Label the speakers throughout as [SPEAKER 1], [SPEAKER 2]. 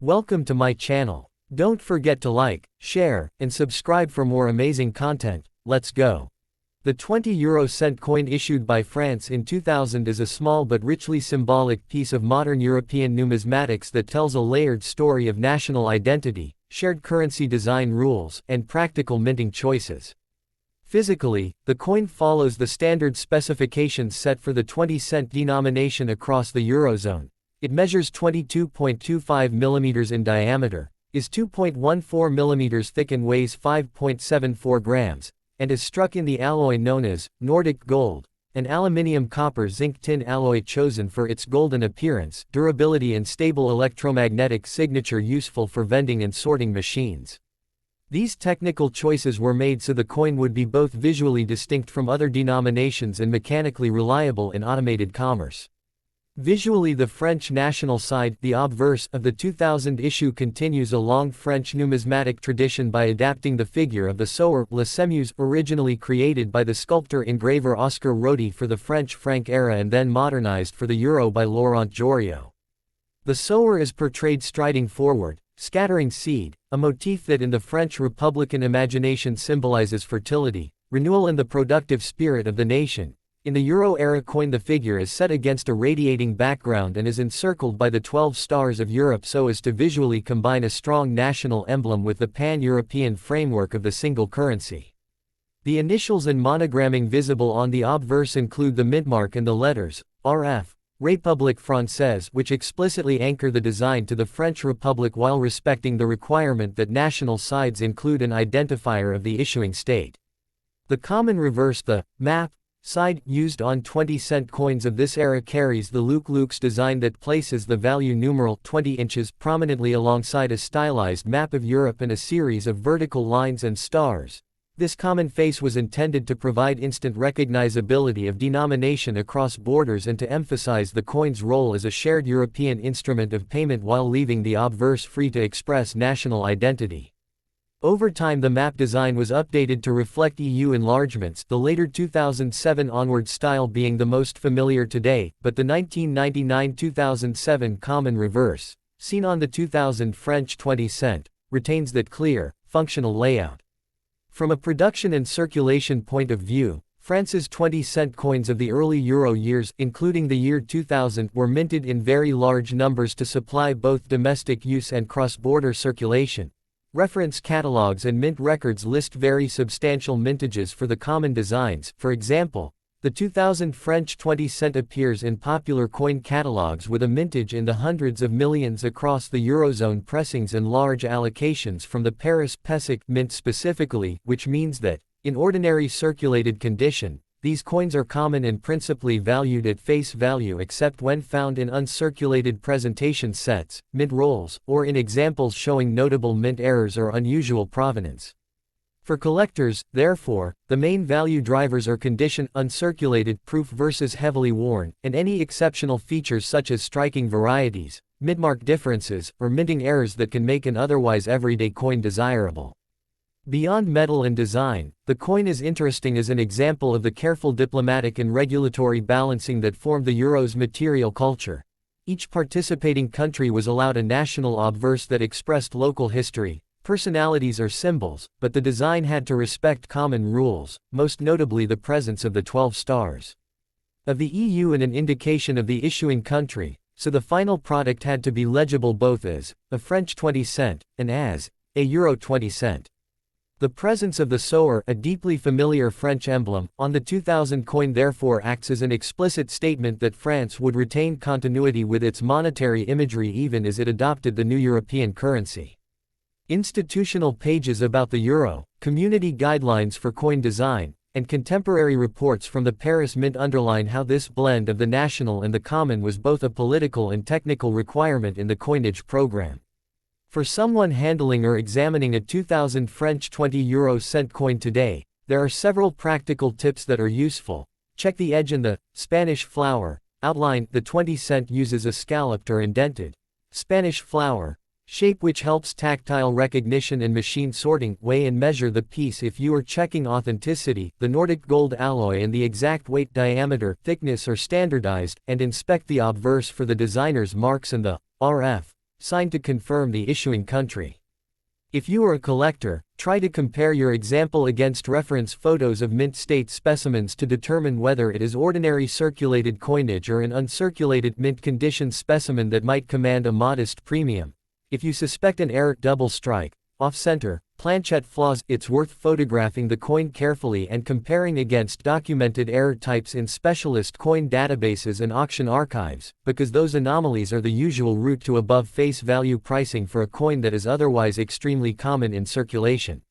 [SPEAKER 1] Welcome to my channel. Don't forget to like, share, and subscribe for more amazing content. Let's go. The 20 cent coin issued by France in 2000 is a small but richly symbolic piece of modern European numismatics that tells a layered story of national identity, shared currency design rules, and practical minting choices. Physically, the coin follows the standard specifications set for the 20-cent denomination across the Eurozone. It measures 22.25 mm in diameter, is 2.14 mm thick and weighs 5.74 grams, and is struck in the alloy known as Nordic Gold, an aluminium-copper-zinc-tin alloy chosen for its golden appearance, durability and stable electromagnetic signature useful for vending and sorting machines. These technical choices were made so the coin would be both visually distinct from other denominations and mechanically reliable in automated commerce. Visually, the French national side, the obverse, of the 2000 issue continues a long French numismatic tradition by adapting the figure of the sower, La Semuse, originally created by the sculptor-engraver Oscar Rodi for the French franc era and then modernized for the euro by Laurent Joriot. The sower is portrayed striding forward, scattering seed, a motif that in the French Republican imagination symbolizes fertility, renewal and the productive spirit of the nation. In the Euro-era coin, the figure is set against a radiating background and is encircled by the 12 stars of Europe so as to visually combine a strong national emblem with the pan-European framework of the single currency. The initials and monogramming visible on the obverse include the mintmark and the letters RF, République Française, which explicitly anchor the design to the French Republic while respecting the requirement that national sides include an identifier of the issuing state. The common reverse, the map side, used on 20-cent coins of this era carries the Luke design that places the value numeral 20 inches prominently alongside a stylized map of Europe and a series of vertical lines and stars. This common face was intended to provide instant recognizability of denomination across borders and to emphasize the coin's role as a shared European instrument of payment while leaving the obverse free to express national identity. Over time, the map design was updated to reflect EU enlargements, the later 2007 onward style being the most familiar today, but the 1999-2007 common reverse, seen on the 2000 French 20 cent, retains that clear, functional layout. From a production and circulation point of view, France's 20-cent coins of the early Euro years, including the year 2000, were minted in very large numbers to supply both domestic use and cross-border circulation. Reference catalogs and mint records list very substantial mintages for the common designs. For example, the 2000 French 20 cent appears in popular coin catalogs with a mintage in the hundreds of millions across the Eurozone pressings and large allocations from the Paris PESIC mint specifically, which means that, in ordinary circulated condition, these coins are common and principally valued at face value except when found in uncirculated presentation sets, mint rolls, or in examples showing notable mint errors or unusual provenance. For collectors, therefore, the main value drivers are condition, uncirculated, proof versus heavily worn, and any exceptional features such as striking varieties, mintmark differences, or minting errors that can make an otherwise everyday coin desirable. Beyond metal and design, the coin is interesting as an example of the careful diplomatic and regulatory balancing that formed the euro's material culture. Each participating country was allowed a national obverse that expressed local history, personalities or symbols, but the design had to respect common rules, most notably the presence of the 12 stars of the EU and an indication of the issuing country, so the final product had to be legible both as a French 20 cent and as a Euro 20 cent. The presence of the sower, a deeply familiar French emblem, on the 2000 coin therefore acts as an explicit statement that France would retain continuity with its monetary imagery even as it adopted the new European currency. Institutional pages about the euro, community guidelines for coin design, and contemporary reports from the Paris Mint underline how this blend of the national and the common was both a political and technical requirement in the coinage program. For someone handling or examining a 2000 French 20 cent coin today, there are several practical tips that are useful. Check the edge and the Spanish flower outline. The 20 cent uses a scalloped or indented Spanish flower shape which helps tactile recognition and machine sorting. Weigh and measure the piece if you are checking authenticity. The Nordic Gold alloy and the exact weight, diameter, thickness are standardized, and inspect the obverse for the designer's marks and the RF signed to confirm the issuing country. If you are a collector, try to compare your example against reference photos of mint state specimens to determine whether it is ordinary circulated coinage or an uncirculated mint condition specimen that might command a modest premium. If you suspect an error, double strike, off-center, planchette flaws, it's worth photographing the coin carefully and comparing against documented error types in specialist coin databases and auction archives, because those anomalies are the usual route to above face value pricing for a coin that is otherwise extremely common in circulation.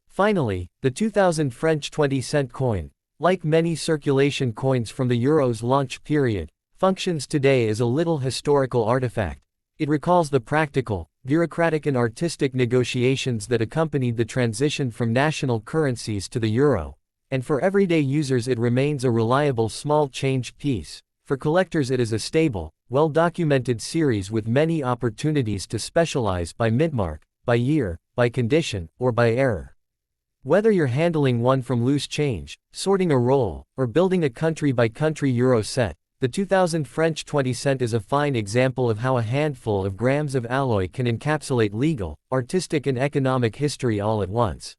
[SPEAKER 1] Finally, the 2000 French 20-cent coin, like many circulation coins from the euro's launch period, functions today as a little historical artifact. It recalls the practical, bureaucratic and artistic negotiations that accompanied the transition from national currencies to the euro, and for everyday users it remains a reliable small change piece. For collectors it is a stable, well-documented series with many opportunities to specialize by mintmark, by year, by condition, or by error. Whether you're handling one from loose change, sorting a roll, or building a country-by-country euro set, the 2000 French 20-cent is a fine example of how a handful of grams of alloy can encapsulate legal, artistic and economic history all at once.